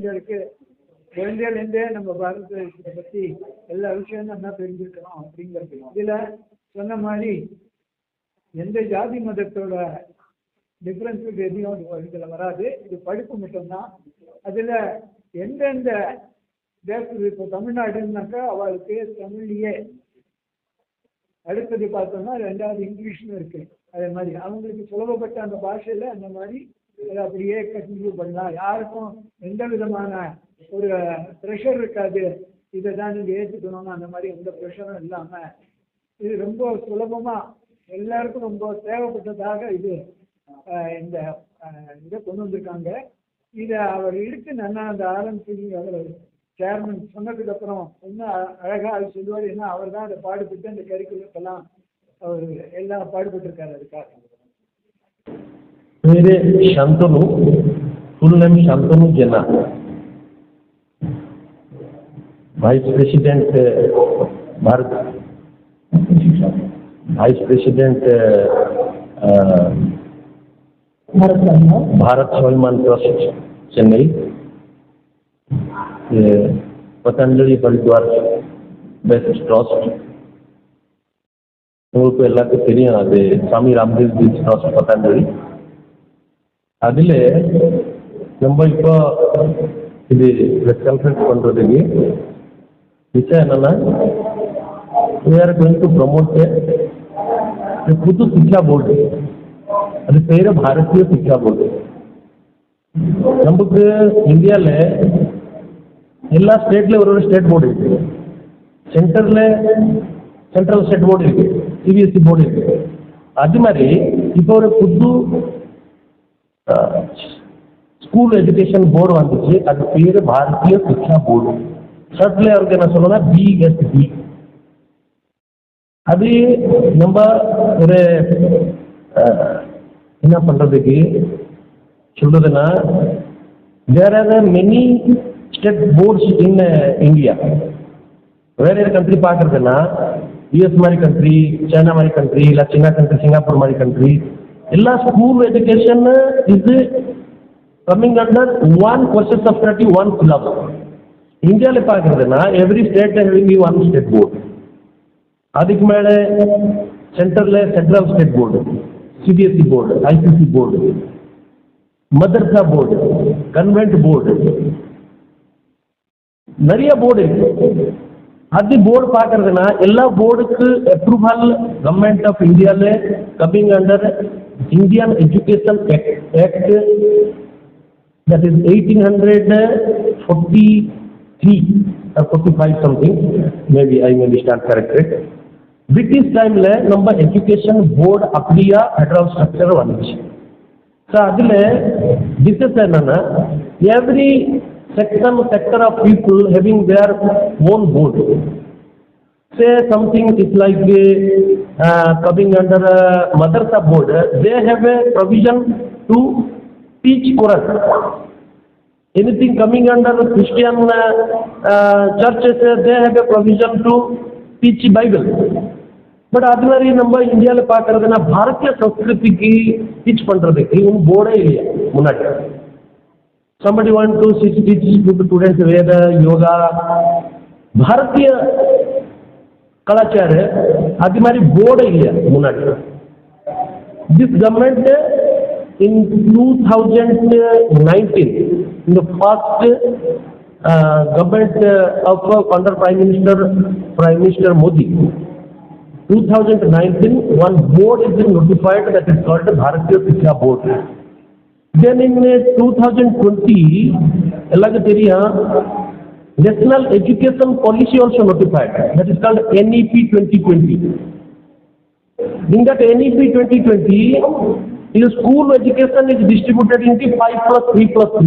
குழந்தைகளுக்கு குழந்தையிலேருந்தே நம்ம பாரத தேசத்தை பற்றி எல்லா விஷயமும் நல்லா தெரிஞ்சுக்கணும் அப்படிங்கிறது. இதில் சொன்ன மாதிரி எந்த ஜாதி மதத்தோட டிஃப்ரென்ஸுக்கு எதையும் இதில் வராது. இது படிப்பு மட்டும்தான். அதில் எந்தெந்த தேசத்துக்கு இப்போ தமிழ்நாடுன்னாக்கா அவளுக்கு தமிழ்லையே, அடுத்தது பார்த்தோம்னா ரெண்டாவது இங்கிலீஷ்னு இருக்கு. அதே மாதிரி அவங்களுக்கு சுலபப்பட்ட அந்த பாஷையில் அந்த மாதிரி அதை அப்படியே கண்டினியூ பண்ணலாம். யாருக்கும் எந்த விதமான ஒரு ப்ரெஷர் இருக்காது, இதை தான் நீங்கள் ஏற்றுக்கணும்னு அந்த மாதிரி எந்த ப்ரெஷரும் இல்லாமல் இது ரொம்ப சுலபமாக எல்லாருக்கும் ரொம்ப தேவைப்பட்டதாக இது இந்த இதை கொண்டு வந்திருக்காங்க. இதை அவர் எடுத்து நல்லா அந்த ஆரம்பிச்சு அவர் சேர்மன் சொன்னதுக்கு அப்புறம் இன்னும் அழகாக அது சொல்லுவார். ஏன்னா அவர் தான் அதை பாடுபட்டு அந்த கரிக்குலத்தெல்லாம் அவர் எல்லாம் பாடுபட்டிருக்காரு. அதுக்காக मेरे Shantanu, full name Shantanu Jena, vice president Bharat, vice president Bharat Swabhiman trust Chennai, Patanjali Haridwar best trust, உங்களுக்கு எல்லாருக்கும் தெரியும். அது சாமி ராம்தேவ் ஜி ட்ரஸ்ட் பதஞ்சலி. அதில் நம்ம இப்போ இது ப்ரெஸ் கான்ஃபரன்ஸ் பண்ணுறதுக்கு விஷயம் என்னன்னா, we are going to promote புது சிக்ஷா போர்டு. அது பேர் பாரதிய சிக்ஷா போர்டு. நமக்கு இந்தியாவில் எல்லா ஸ்டேட்ல ஒரு ஸ்டேட் போர்டு இருக்கு. சென்டர்ல சென்ட்ரல் ஸ்டேட் போர்டு இருக்கு, சிபிஎஸ்சி போர்டு இருக்கு. அது மாதிரி இப்போ ஒரு புது ஸ்கூல் எஜுகேஷன் போர்டு வந்துச்சு. அது பேர் பாரதிய சிக்ஷா போர்டு. ஷர்ட்ல அவருக்கு என்ன சொல்லணும்னா பிஎஸ்பி. அது நம்ம ஒரு என்ன பண்றதுக்கு சொல்றதுன்னா, there are many state boards in India. வேற கண்ட்ரி பார்க்கறதுன்னா யூஎஸ் மாதிரி கண்ட்ரி, சைனா மாதிரி கண்ட்ரி, இல்லை சீனா கண்ட்ரி, சிங்கப்பூர் மாதிரி கண்ட்ரி, எல்லா ஸ்கூல் எஜுகேஷன் இது coming under one courses of study, one syllabus. இந்தியாவில் பார்க்கறதுன்னா every state having one state board. அதுக்கு மேலே சென்டர்ல central state board, CBSE board, ICC board, madrasa board, convent board, நிறைய போர்டு இருக்கு. அது போர்டு பார்க்கறதுனா எல்லா போர்டுக்கு அப்ரூவல் கவர்மெண்ட் ஆஃப் இந்தியாவில் coming under Indian education act, that is 1843 or 45 something, maybe I may be stand corrected. British டைம்ல நம்ம education board அப்படியா ஃபெடரல் ஸ்ட்ரக்சர் வந்துச்சு. ஸோ அதில் டிசஸ் என்னன்னா, every sector of people having their own board. Say something is like coming under Madrasa board, they have a provision to teach Quran. Anything coming under Christian churches, they have a provision to teach Bible. But ordinary நம்ம இந்தியாவில் பார்க்கறதுனா Bharatiya சம்ஸ்கிருதிக்கு teach பண்றதுக்கு ஒன்றும் போர்டே இல்லையா முன்னாடி. Somebody want to teach students Veda, yoga, भारतीय कलाचार आदि मारी board है मुनाडी. This government in 2019, in the first government of under Prime Minister Modi, 2019, one board is notified that is called the Bharatiya Shiksha Board. Then in 2020, National Education Policy also notified, that is called NEP 2020. In that NEP 2020, school education is distributed into 5+3+3.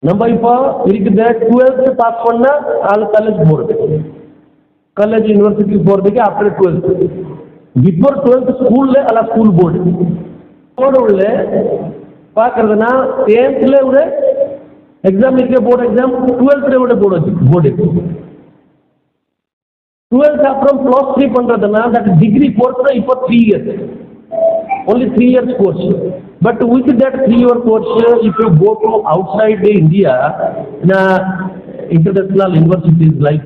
Number 4, 12th pass panna all college board, college university board after 12th. Before 12th school le all school board. Board पाकना 10th exam board exam 12th board 12th अப்புறம் +3 பண்றதுனா that degree course இப்போ 3 years only 3 years course But with that 3-year course, if you go to outside India, international universities like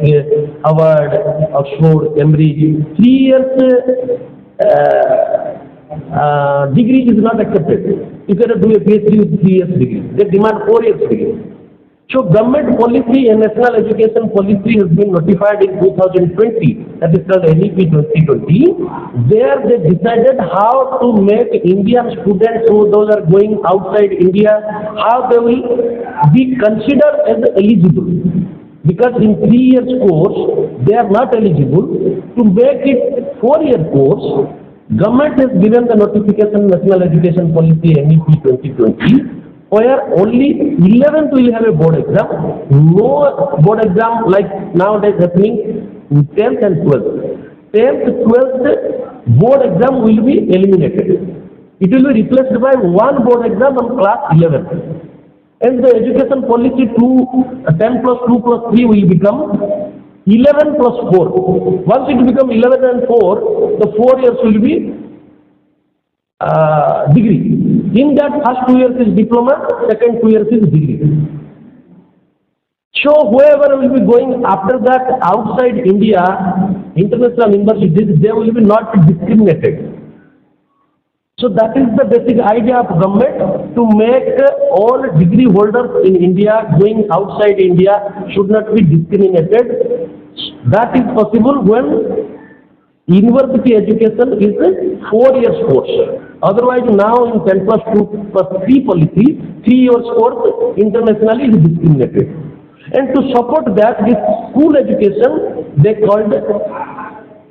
Harvard, Oxford, Cambridge, 3 years degree is not accepted. You cannot do a PhD with 3 years degree. They demand 4 years degree. So government policy and national education policy has been notified in 2020, that is called NEP 2020. There they decided how to make Indian students, so those are going outside India, how they will be considered as eligible. Because in 3 years course, they are not eligible. To make it 4-year course, government has given the notification National Education Policy NEP 2020, where only 11th will have a board exam, no board exam like nowadays happening in 10th and 12th. 10th, 12th board exam will be eliminated. It will be replaced by one board exam on class 11th. And the education policy 10 plus 2 plus 3 will become 11 plus 4. Once it becomes 11 and 4, the 4 years will be degree. In that first 2 years is diploma, second 2 years is degree. So whoever will be going after that outside India, international universities, they will be not discriminated. So that is the basic idea of government, to make all degree holders in India going outside India should not be discriminated. That is possible when university education is a 4 years course. Otherwise, now in 10 plus 2 plus 3 policy, 3 years course internationally is discriminated. And to support that, this school education, they called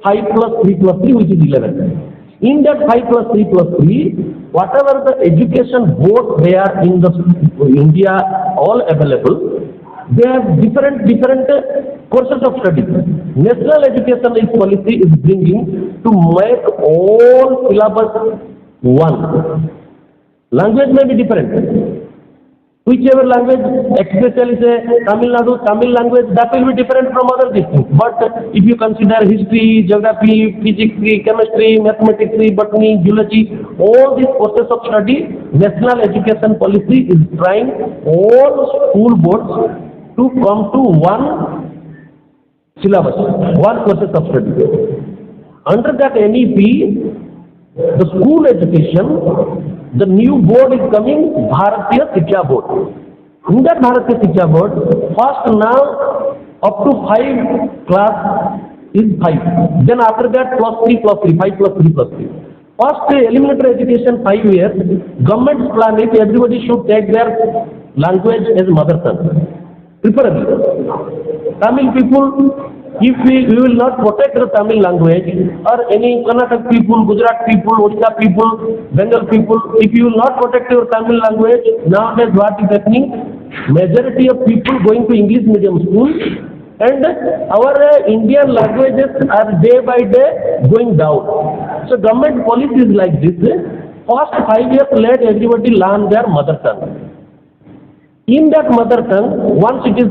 5 plus 3 plus 3, which is 11. In that 5 plus 3 plus 3, whatever the education board they are in the India all available, they have different courses of study. National education policy is bringing to make all syllabus one. Language may be different. Whichever language, especially say Tamil language, that will be different from other districts. But if you consider history, geography, physics, chemistry, mathematics, botany, zoology, all these courses of study, national education policy is trying all school boards to come to one syllabus, one courses of study. Under that NEP, the school education, the new board is coming, Bharatiya Shiksha Board. In that Bharatiya Shiksha Board, first now up to 5 class is 5. Then after that plus 3 plus 3, 5 plus 3 plus 3. First elementary education 5 years, government's plan is everybody should take their language as mother tongue. Preferably. Tamil people, if we will not protect the Tamil language, or any Karnataka people, Gujarat people, Odisha people, Bengal people, if you will not protect your Tamil language, nowadays what is happening? Majority of people going to English medium school, and our Indian languages are day by day going down. So government policy is like this. First 5 years let everybody learn their mother tongue. In that mother tongue, once it is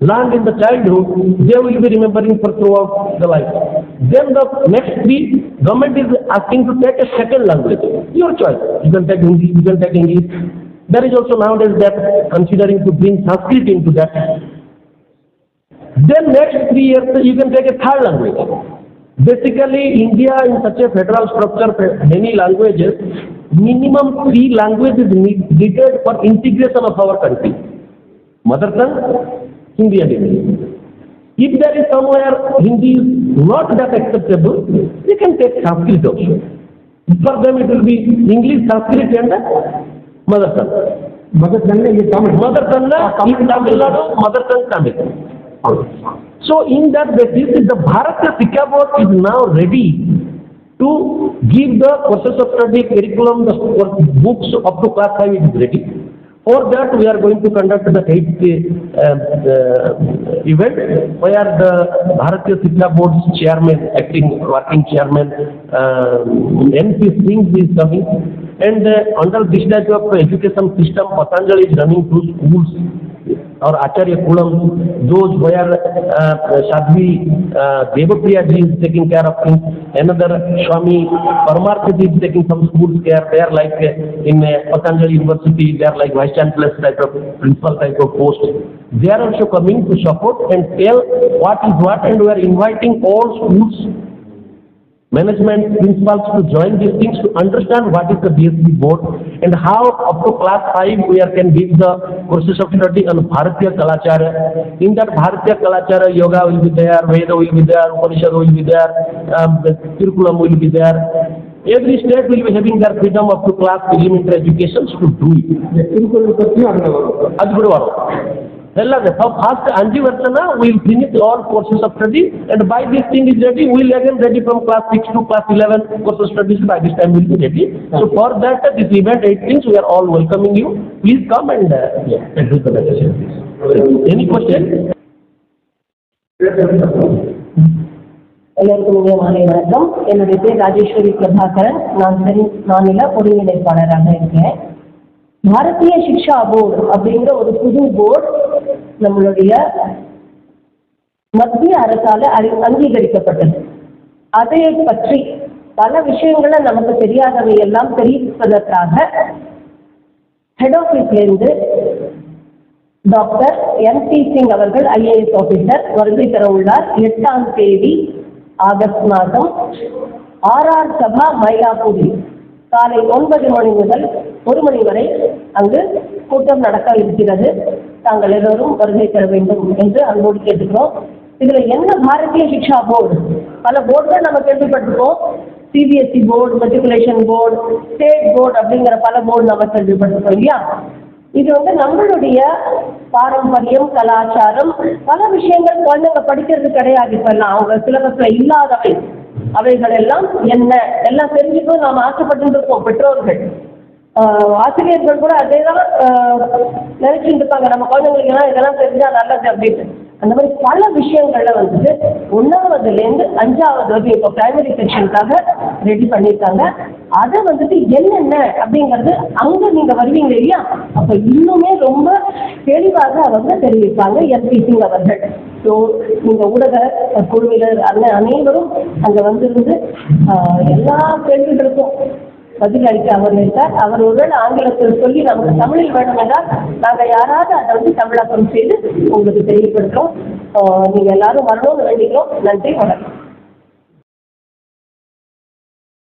learned in the childhood, they will be remembering for throughout the life. Then the next 3, government is asking to take a second language. Your choice. You can take Hindi, you can take English. There is also nowadays that considering to bring Sanskrit into that. Then next 3 years, you can take a third language. Basically, India in such a federal structure, many languages, minimum 3 languages needed for integration of our country. Mother tongue, Hindi and English. If there is somewhere Hindi is not that acceptable, they can take Sanskrit also. For them it will be English, Sanskrit and mother tongue. Mother tongue is Tamil. Mother tongue is Tamil Nadu, mother tongue Tamil. So in that basis, the Bharatiya Shiksha Board is now ready to give the courses of study, curriculum, the books up to class 5 is ready. For that, we are going to conduct the 8th event, where the Bharatiya Shiksha Board's chairman, acting working chairman, NP Singh is coming. And under this type of education system, Patanjali is running 2 schools or Acharya Kulam, those where Sadhvi Devapriya ji is taking care of things. Another Swami Paramartha ji is taking some schools care. They are like in Patanjali University, they are like vice chancellor type of principal type of post. They are also coming to support and tell what is what, and we are inviting all schools management principals to join these things to understand what is the BSc board and how up to class 5 we can give the courses of study on Bharatiya Kalachara. In that Bharatiya Kalachara, yoga will be there, Veda will be there, Upanishad will be there, Tirukulam will be there. Every state will be having their freedom up to class elementary education to do it. First Anji Vartana will finish all courses of study, and by this thing is ready, we will again ready from class 6 to class 11 courses of studies by this time will be ready. So for that, this event 8 things, we are all welcoming you. Please come and do the necessary. Any question? எல்லாருக்கும் மாலை வணக்கம். என்னுடைய பேர் ராஜேஸ்வரி பிரபாகரன். நான் நில ஒருங்கிணைப்பாளராக இருக்கேன். பாரதிய சிக்ஷா board அப்படிங்கிற ஒரு புது போர்டு நம்மளுடைய மத்திய அரசால அங்கீகரிக்கப்பட்டது. அதை பற்றி பல விஷயங்களை நமக்கு தெரியாதவை எல்லாம் தெரிவிப்பதற்காக ஹெட் ஆபீஸ்லேருந்து டாக்டர் என்.டி. சிங் அவர்கள் ஐஏஎஸ் ஆபீசர் வருகை தர உள்ளார். 8ஆம் தேதி ஆகஸ்ட் மாதம் ஆர்ஆர் சபா மயிலாப்பூரில் காலை 9 மணி முதல் 1 மணி வரை அங்கு கூட்டம் நடக்க இருக்கிறது. தாங்கள் எல்லோரும் வருகை தர வேண்டும் என்று அன்போடு கேட்டுக்கிறோம். இதுல என்ன பாரதிய சிக்ஷா போர்டு, பல போர்டுகள் நம்ம கேள்விப்பட்டிருக்கோம். CBSE board, matriculation board, state board அப்படிங்கிற பல போர்டு நம்ம கேள்விப்பட்டிருக்கோம் இல்லையா. இது நம்மளுடைய பாரம்பரியம், கலாச்சாரம், பல விஷயங்கள் குழந்தைங்க படிக்கிறது கிடையாது. இப்பெல்லாம் அவங்க சிலபஸ்ல இல்லாதவை அவைகள் எல்லாம் என்ன எல்லாம் தெரிஞ்சுக்கணும் நாம் ஆசைப்பட்டு இருக்கோம். பெற்றோர்கள், ஆசிரியர்கள் கூட அதே தான் நினைச்சுட்டு இருப்பாங்க, நம்ம குழந்தைங்களுக்கு எல்லாம் இதெல்லாம் தெரிஞ்சா நல்லது அப்படின்னு. அந்த மாதிரி பல விஷயங்கள்ல 1ஆவதுலேருந்து 5ஆவது வரைக்கும் இப்போ பிரைமரி செக்ஷனுக்காக ரெடி பண்ணியிருக்காங்க. அதை என்னென்ன அப்படிங்கிறது அங்க நீங்க வருவீங்க இல்லையா, அப்ப இன்னுமே ரொம்ப தெளிவாக அவங்க தெரிவிப்பாங்க என்.டி. சிங் அவர்கள். ஸோ நீங்க ஊடக குழுவினர் அனைவரும் அங்க வந்திருந்து எல்லா கேள்விகளுக்கும் பதில் அளிக்க அவர் இருந்தார். அவர் ஒரு ஆங்கிலத்தில் சொல்லி நமக்கு தமிழில் வேணும் என்றால் நாங்கள் யாராவது அதை தமிழாக்கம் செய்து உங்களுக்கு தெரியப்படுத்துறோம். நீங்க எல்லாரும் வரணும்னு வேண்டிக்கிறோம். நன்றி, வணக்கம்.